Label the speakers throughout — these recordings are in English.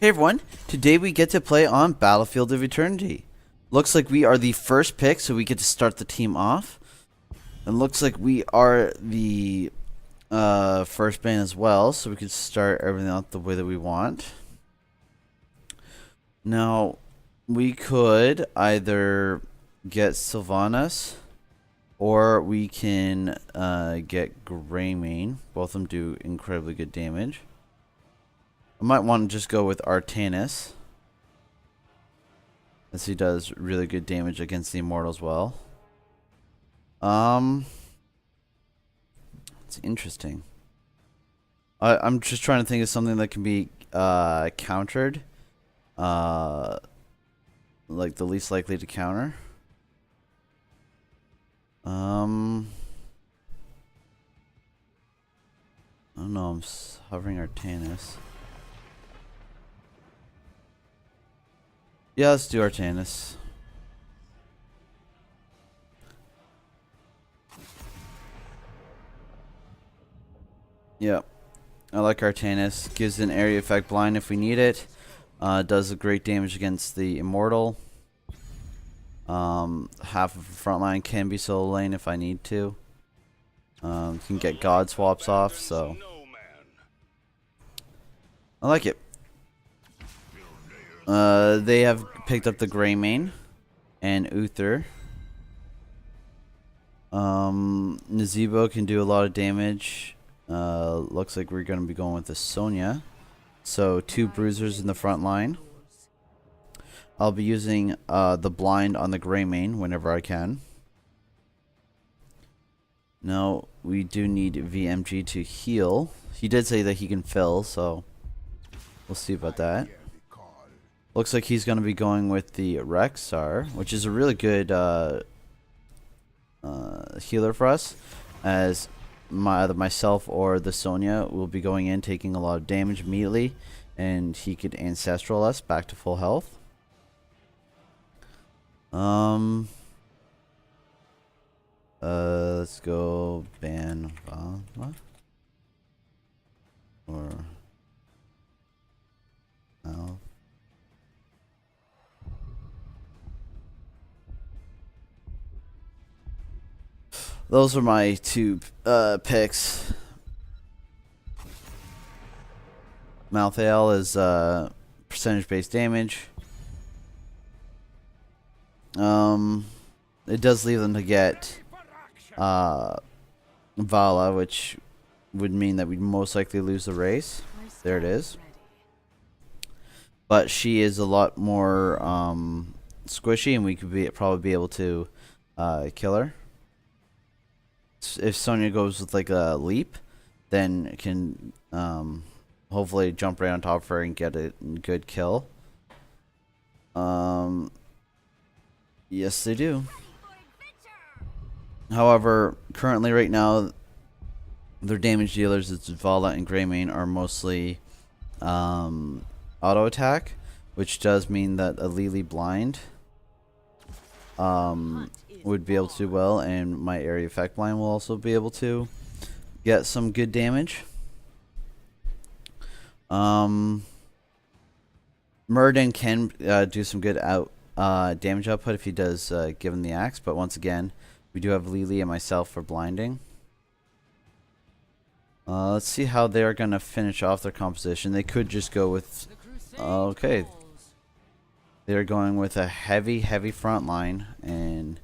Speaker 1: Hey everyone, today we get to play on Battlefield of Eternity. Looks like we are the first pick, so we get to start the team off. And looks like we are the first band as well, so we can start everything out the way that we want. Now, we could either get Sylvanas, or we can get Greymane. Both of them do incredibly good damage. I might want to just go with Artanis, as he does really good damage against the Immortal as well. It's interesting. I'm just trying to think of something that can be countered. Like the least likely to counter. I don't know, I'm hovering Artanis. Yeah, let's do Artanis. Yep. I like Artanis. Gives an area effect blind if we need it. Does a great damage against the Immortal. Half of the front line can be solo lane if I need to. Can get God swaps off, so I like it. They have picked up the Greymane and Uther. Nazebo can do a lot of damage. Looks like we're going to be going with the Sonya. So 2 bruisers in the front line. I'll be using the blind on the Greymane whenever I can. Now, we do need VMG to heal. He did say that he can fill, so we'll see about that. Looks like he's going to be going with the Rexar, which is a really good healer for us, as either myself or the Sonya will be going in taking a lot of damage immediately, and he could ancestral us back to full health. Let's go ban Vala or no. Those are my 2 picks. Malthael is percentage-based damage. It does leave them to get Vala, which would mean that we'd most likely lose the race. There it is. But she is a lot more squishy, and we could probably be able to kill her. If Sonya goes with like a leap, then it can hopefully jump right on top of her and get a good kill. Yes, they do. However, currently right now, their damage dealers, it's Vala and Greymane, are mostly auto attack, which does mean that a Lily blind would be able to do well, and my area effect blind will also be able to get some good damage. Muradin can do some good damage output if he does give him the axe, but once again, we do have Lily and myself for blinding. Let's see how they're going to finish off their composition. They could just go with... okay. They're going with a heavy front line and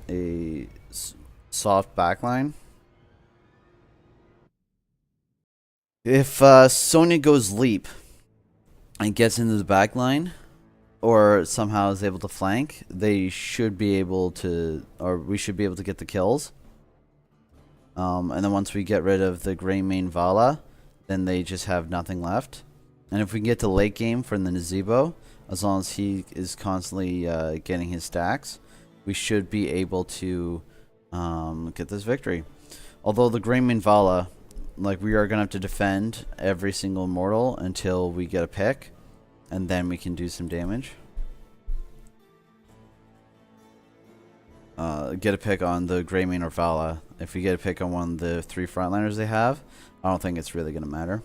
Speaker 1: a soft back line. If Sonya goes leap and gets into the back line, or somehow is able to flank, they should be able to, or we should be able to get the kills. And then once we get rid of the Greymane Vala, then they just have nothing left. And if we can get to late game from the Nazebo, as long as he is constantly getting his stacks, we should be able to get this victory. Although the Greymane Vala, like, we are going to have to defend every single mortal until we get a pick, and then we can do some damage. Get a pick on the Greymane or Vala. If we get a pick on one of the 3 frontliners they have, I don't think it's really going to matter.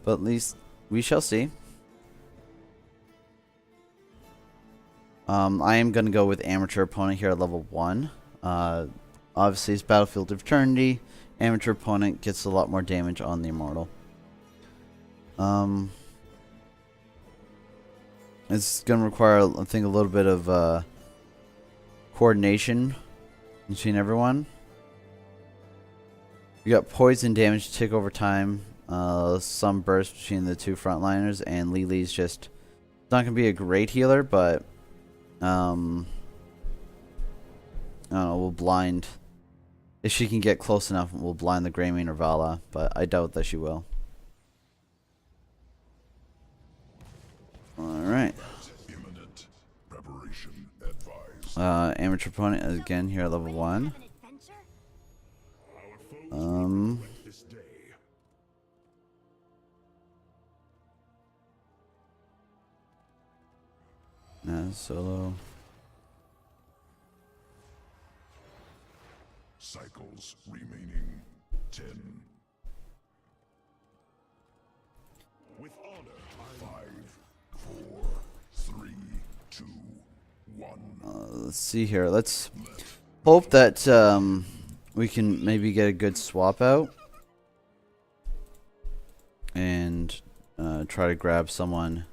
Speaker 1: But at least we shall see. I am going to go with amateur opponent here at level 1. Obviously, it's Battlefield of Eternity. Amateur opponent gets a lot more damage on the Immortal. It's going to require, I think, a little bit of coordination between everyone. You got poison damage to tick over time. Some burst between the two frontliners, and Lily's just not going to be a great healer, but I don't know, we'll blind. If she can get close enough, we'll blind the Greymane or Vala, but I doubt that she will. Alright. Amateur opponent again here at level 1. Solo.
Speaker 2: Cycles remaining 10. With honor. 5, 4, 3, 2, 1.
Speaker 1: Let's see here. Let's hope that we can maybe get a good swap out and try to grab someone.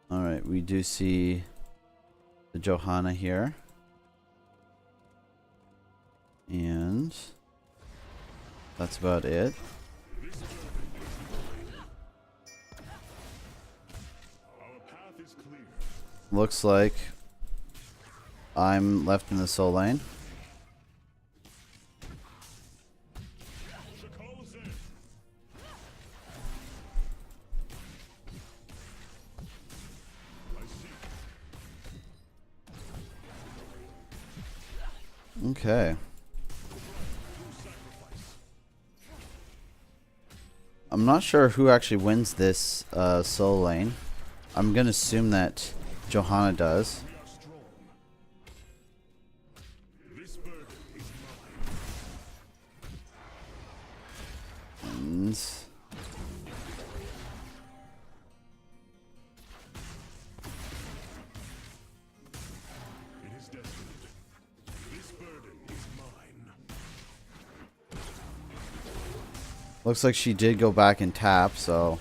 Speaker 1: Alright, we do see the Johanna here. And that's about it. Looks like I'm left in the soul lane. Okay. I'm not sure who actually wins this soul lane. I'm gonna assume that Johanna does. And looks like she did go back and tap, so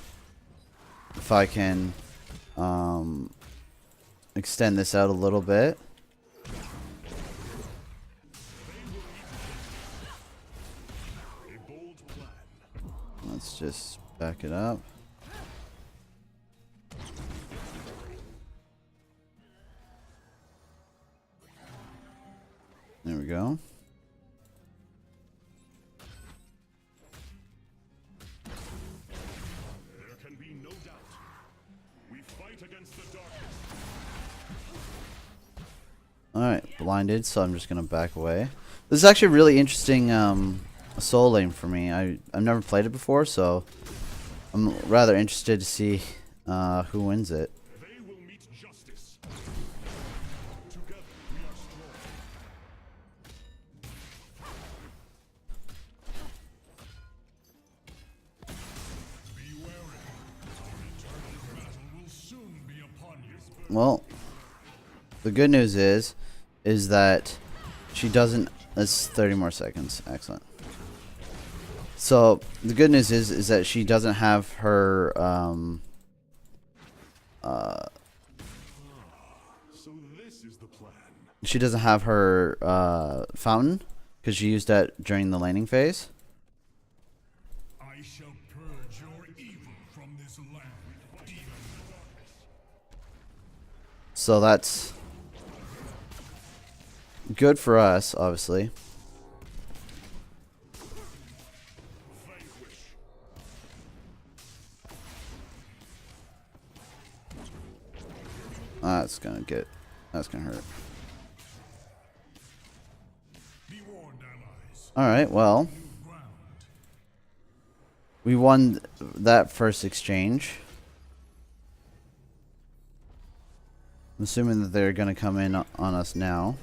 Speaker 1: if I can extend this out a little bit. Let's just back it up. There we go. Alright, blinded, so I'm just going to back away. This is actually a really interesting soul lane for me. I've never played it before, so I'm rather interested to see who wins it. Well, the good news is that she doesn't. That's 30 more seconds. Excellent. So the good news is that she doesn't have her she doesn't have her fountain because she used that during the laning phase.
Speaker 2: I shall purge your evil from this land.
Speaker 1: So that's good for us, obviously. That's gonna hurt. Alright, well, we won that first exchange. I'm assuming that they're gonna come in on us now.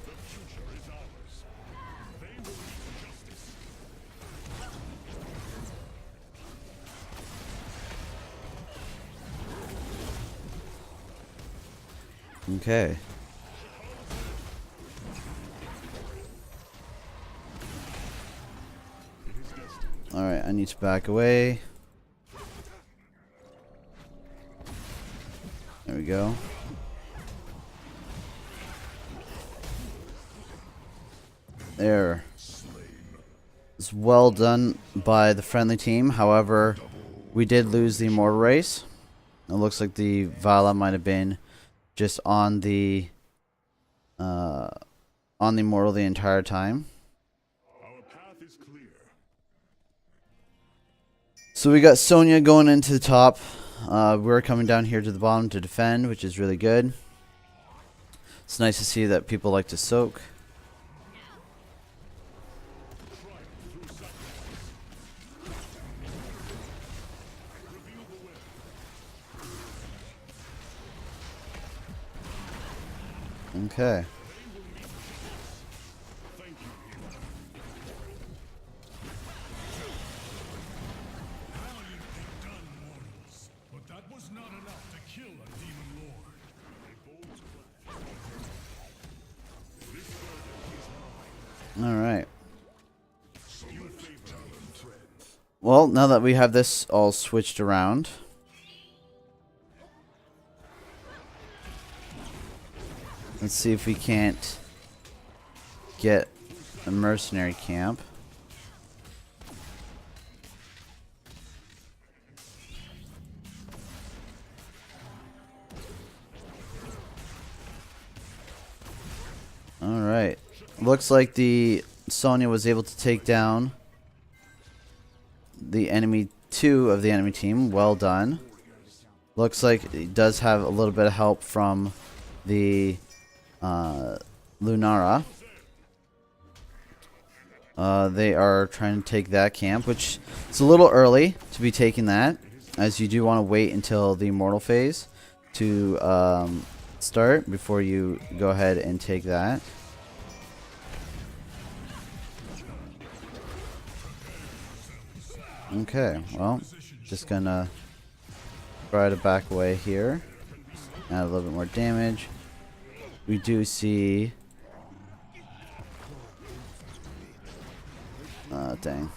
Speaker 1: Okay. Alright, I need to back away. There we go. There. It's well done by the friendly team. However, we did lose the immortal race. It looks like the Vala might have been just on the immortal the entire time.
Speaker 2: Our path is clear.
Speaker 1: So we got Sonya going into the top. We're coming down here to the bottom to defend, which is really good. It's nice to see that people like to soak. Okay.
Speaker 2: But that was not enough to kill a demon lord.
Speaker 1: All right. Well, now that we have this all switched around, let's see if we can't get a mercenary camp. Alright. Looks like the Sonya was able to take down the enemy 2 of the enemy team. Well done. Looks like it does have a little bit of help from the Lunara. They are trying to take that camp, which is a little early to be taking that, as you do want to wait until the immortal phase to start before you go ahead and take that. Okay, well, just gonna try to back away here, add a little bit more damage. We do see dang,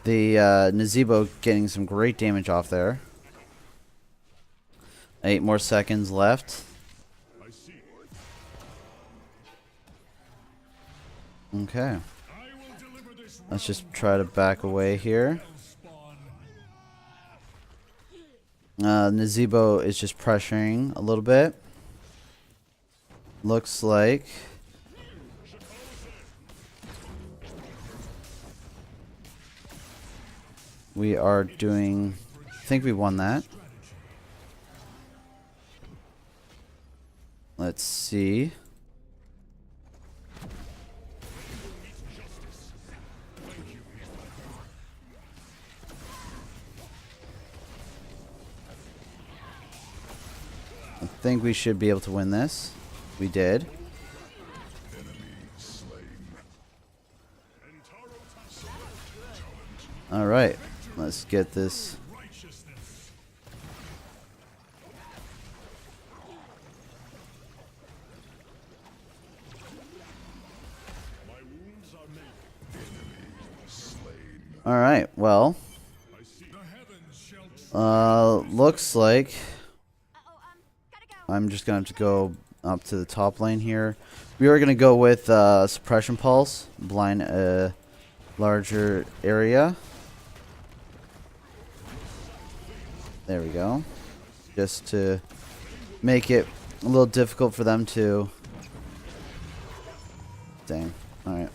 Speaker 1: the Nazebo getting some great damage off there. 8 more seconds left. Okay. Let's just try to back away here. Nazebo is just pressuring a little bit. Looks like we are doing... I think we won that. Let's see. I think we should be able to win this. We did. Alright, let's get this. Alright, well. Looks like I'm just going to have to go up to the top lane here. We are going to go with Suppression Pulse, blind a larger area. There we go. Just to make it a little difficult for them to... Dang. Alright.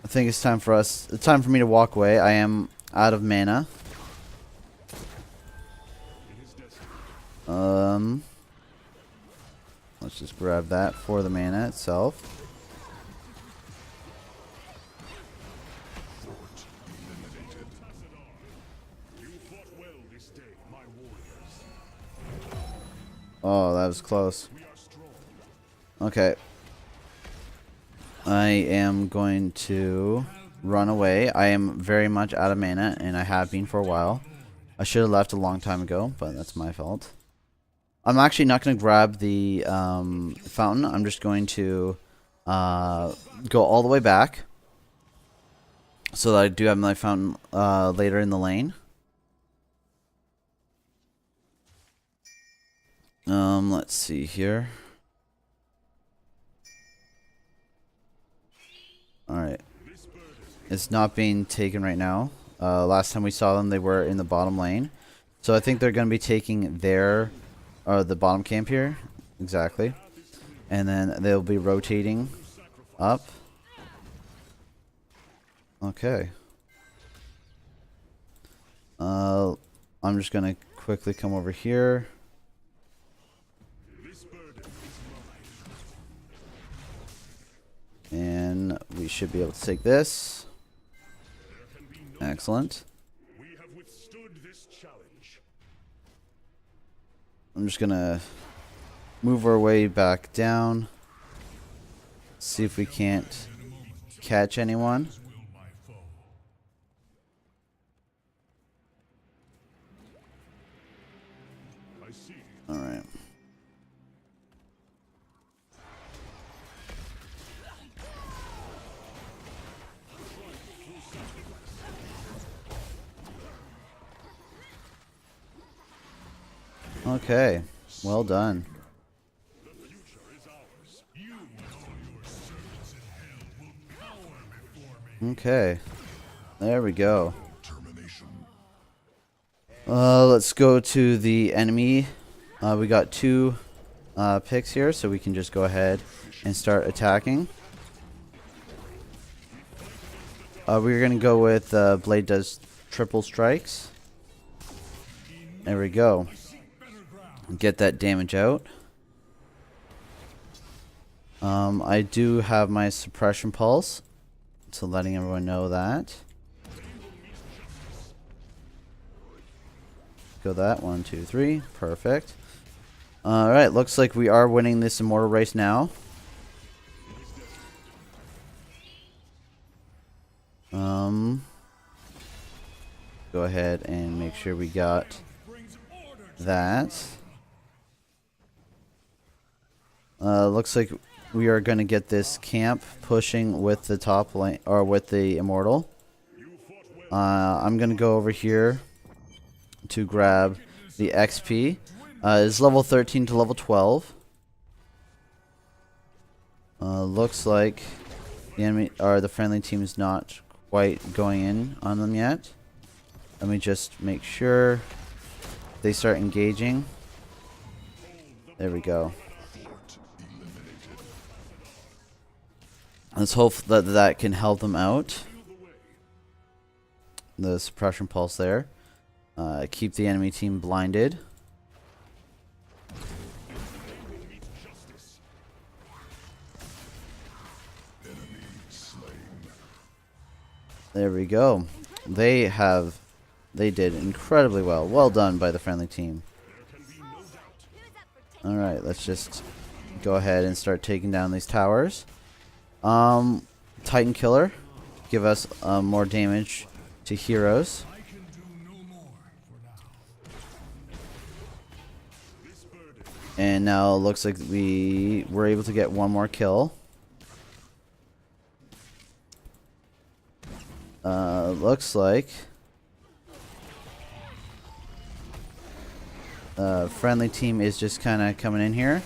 Speaker 1: I think it's time for us. It's time for me to walk away. I am out of mana. Let's just grab that for the mana itself. Oh, that was close. Okay. I am going to run away. I am very much out of mana, and I have been for a while. I should have left a long time ago, but that's my fault. I'm actually not going to grab the fountain. I'm just going to go all the way back so that I do have my fountain later in the lane. Let's see here. Alright. It's not being taken right now. Last time we saw them, they were in the bottom lane. So I think they're going to be taking their, the bottom camp here. Exactly. And then they'll be rotating up. Okay. I'm just going to quickly come over here. And we should be able to take this. Excellent.
Speaker 2: We have withstood this challenge.
Speaker 1: I'm just gonna move our way back down. See if we can't catch anyone. Alright. Okay, well done.
Speaker 2: The future is ours. You and all your servants in hell will cower before me.
Speaker 1: Okay, there we go. Let's go to the enemy. We got two picks here, so we can just go ahead and start attacking. We're gonna go with Blade does triple strikes. There we go. Get that damage out. I do have my suppression pulse, so letting everyone know that. Go that 1, 2, 3, perfect. All right, looks like we are winning this immortal race now. Go ahead and make sure we got that. Looks like we are going to get this camp pushing with the top lane, or with the immortal. I'm going to go over here to grab the XP. It's level 13 to level 12. Looks like the enemy or the friendly team is not quite going in on them yet. Let me just make sure they start engaging. There we go. Let's hope that that can help them out. The suppression pulse there. Keep the enemy team blinded. There we go. They did incredibly well. Well done by the friendly team. Alright, let's just go ahead and start taking down these towers. Titan Killer. Give us more damage to heroes. And now it looks like we were able to get one more kill. Looks like friendly team is just kind of coming in here.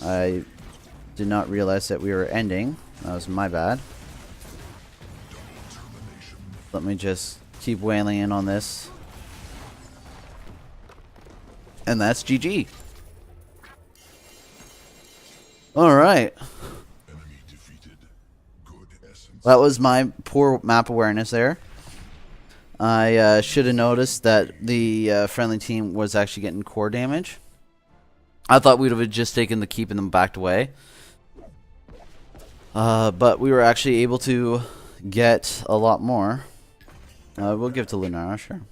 Speaker 1: I did not realize that we were ending. That was my bad. Let me just keep wailing in on this. And that's GG. Alright. That was my poor map awareness there. I should have noticed that the friendly team was actually getting core damage. I thought we would have just taken the keep and them backed away. But we were actually able to get a lot more. We'll give it to Lunara, sure.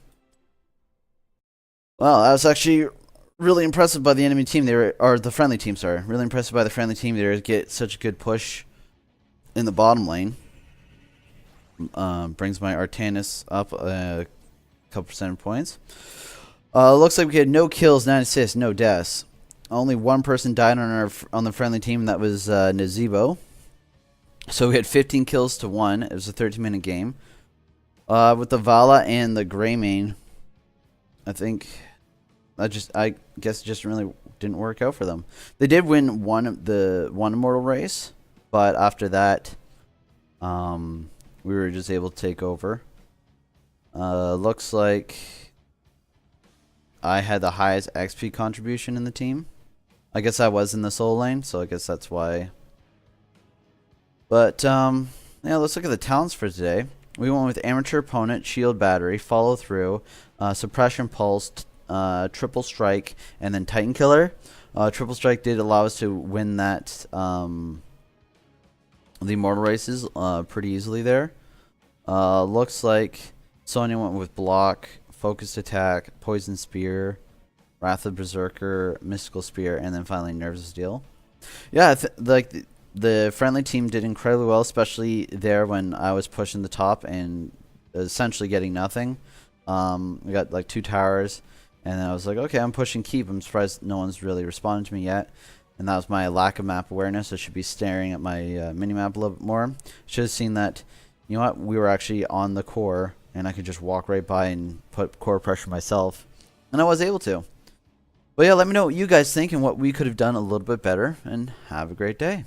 Speaker 1: Well, I was actually really impressive by the enemy team. Or the friendly team, sorry. Really impressive by the friendly team. They get such a good push in the bottom lane. Brings my Artanis up a couple percentage points. Looks like we had no kills, 9 assists, no deaths. Only one person died on the friendly team. That was Nazebo. So we had 15 kills to 1. It was a 13-minute game. With the Vala and the Greymane, I think I guess it just really didn't work out for them. They did win one immortal race, but after that, we were just able to take over. Looks like I had the highest XP contribution in the team. I guess I was in the soul lane, so I guess that's why. But yeah, let's look at the talents for today. We went with amateur opponent, shield battery, follow through, suppression pulse, triple strike, and then Titan killer. Triple strike did allow us to win that the immortal races pretty easily there. Looks like Sonya went with block, focused attack, poison spear, wrath of berserker, mystical spear, and then finally nerves of steel. Yeah, like the friendly team did incredibly well, especially there when I was pushing the top and essentially getting nothing. We got like 2 towers, and then I was like, okay, I'm pushing keep. I'm surprised no one's really responded to me yet. And that was my lack of map awareness. I should be staring at my mini-map a little bit more. Should have seen that, you know what, we were actually on the core, and I could just walk right by and put core pressure myself. And I was able to. But yeah, let me know what you guys think and what we could have done a little bit better, and have a great day.